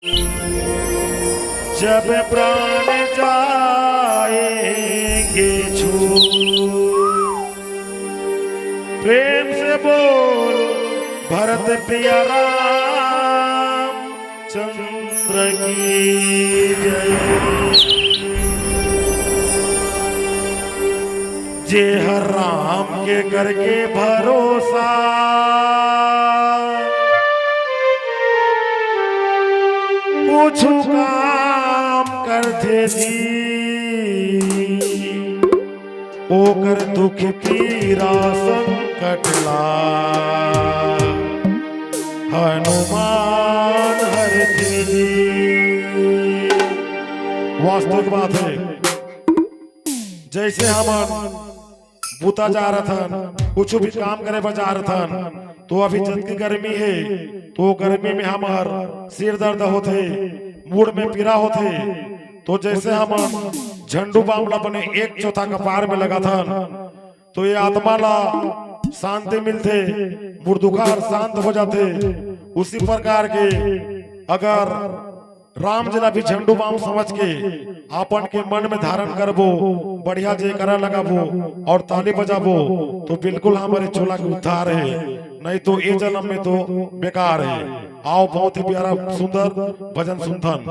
जब प्राण जाएंगे छूट, प्रेम से बोल भरत प्रिय राम चंद्र की जय। जे हर राम के करके भरोसा, कुछ काम करते थी ओकर दुख पीरा संकट ला, हनुमान हरते जी। वास्तविक बात है, जैसे हम बूता जा रहा था, कुछ भी काम करे पर जा रहा था, तो अभी जितनी गर्मी है तो गर्मी में हमार सिर दर्द होते, मूड में पीड़ा होते, तो जैसे हम झंडू बाम अपने एक चौथा कपार में लगा था, तो ये आत्मा ला शांति मिलते, मुर्दुखार शांत हो जाते। उसी प्रकार के अगर राम जी भी झंडू बाम समझ के आपन के मन में धारण करबो, बढ़िया जयकारा लगाबो और ताली बजाबो, तो बिल्कुल हमारे चोला के उद्धार है, नहीं तो ये जन्म में तो बेकार है। आओ बहुत ही प्यारा सुंदर भजन सुनथन।